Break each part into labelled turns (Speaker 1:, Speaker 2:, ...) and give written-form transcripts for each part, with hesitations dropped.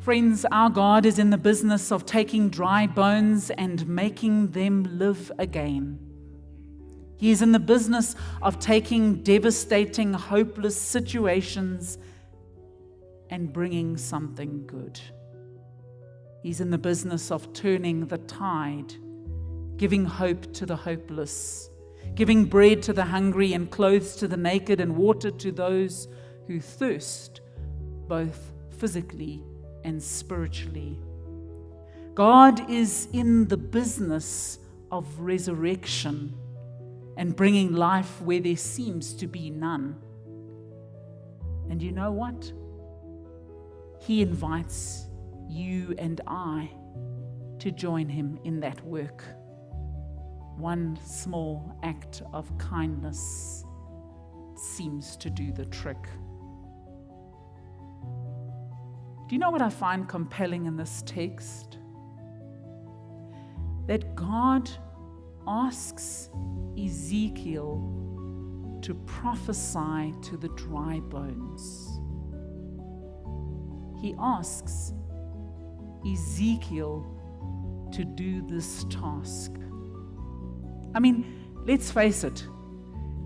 Speaker 1: Friends, our God is in the business of taking dry bones and making them live again. He is in the business of taking devastating, hopeless situations and bringing something good. He's in the business of turning the tide, giving hope to the hopeless, giving bread to the hungry and clothes to the naked and water to those who thirst, both physically and spiritually. God is in the business of resurrection and bringing life where there seems to be none. And you know what? He invites you and I to join him in that work. One small act of kindness seems to do the trick. Do you know what I find compelling in this text? That God asks Ezekiel to prophesy to the dry bones. He asks Ezekiel to do this task. I mean, let's face it,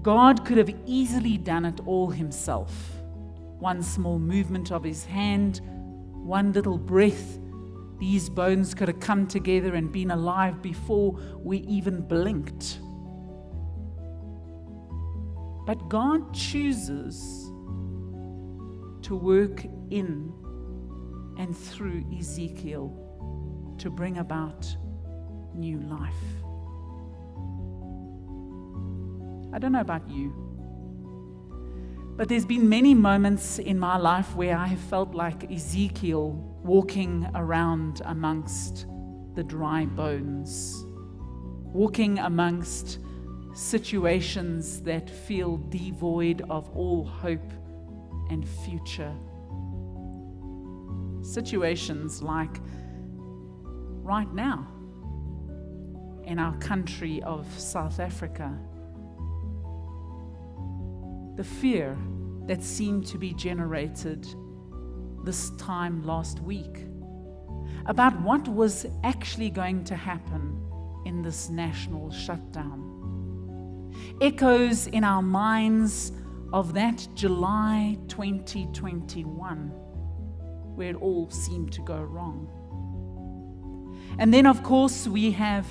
Speaker 1: God could have easily done it all himself. One small movement of his hand, one little breath, these bones could have come together and been alive before we even blinked. But God chooses to work in and through Ezekiel to bring about new life. I don't know about you, but there's been many moments in my life where I have felt like Ezekiel walking around amongst the dry bones, walking amongst situations that feel devoid of all hope and future. Situations like right now in our country of South Africa. The fear that seemed to be generated this time last week about what was actually going to happen in this national shutdown. Echoes in our minds of that July 2021, where it all seemed to go wrong. And then, of course, we have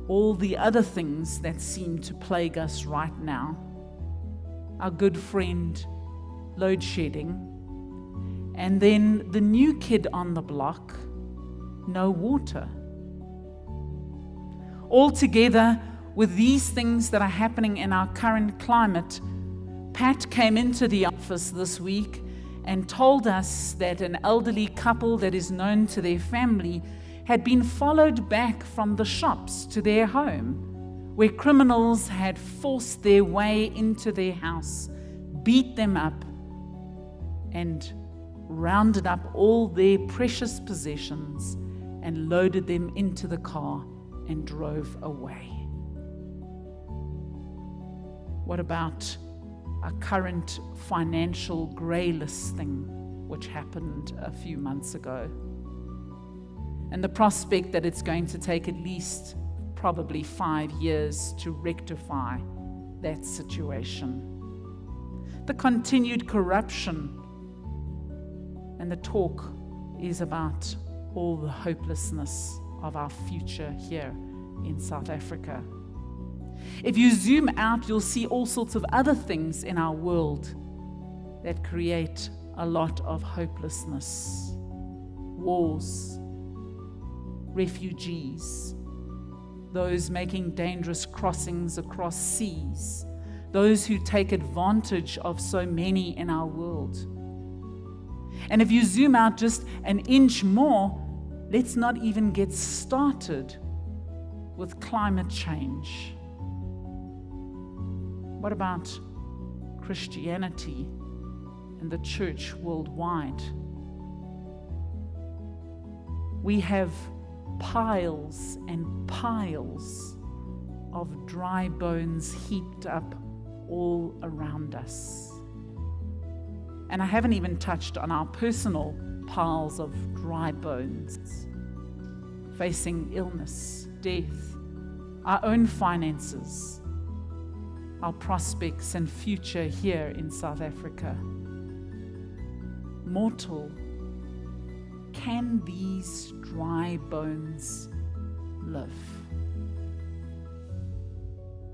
Speaker 1: all the other things that seem to plague us right now. Our good friend, load shedding, and then the new kid on the block, no water. Altogether, with these things that are happening in our current climate, Pat came into the office this week and told us that an elderly couple that is known to their family had been followed back from the shops to their home, where criminals had forced their way into their house, beat them up, and rounded up all their precious possessions and loaded them into the car and drove away. What about a current financial grey list thing which happened a few months ago? And the prospect that it's going to take at least probably 5 years to rectify that situation. The continued corruption, and the talk is about all the hopelessness of our future here in South Africa. If you zoom out, you'll see all sorts of other things in our world that create a lot of hopelessness. Wars, refugees, those making dangerous crossings across seas, those who take advantage of so many in our world. And if you zoom out just an inch more, let's not even get started with climate change. What about Christianity and the church worldwide? We have piles and piles of dry bones heaped up all around us. And I haven't even touched on our personal piles of dry bones, facing illness, death, our own finances, our prospects and future here in South Africa. Mortal, can these dry bones live?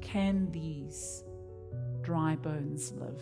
Speaker 1: Can these dry bones live?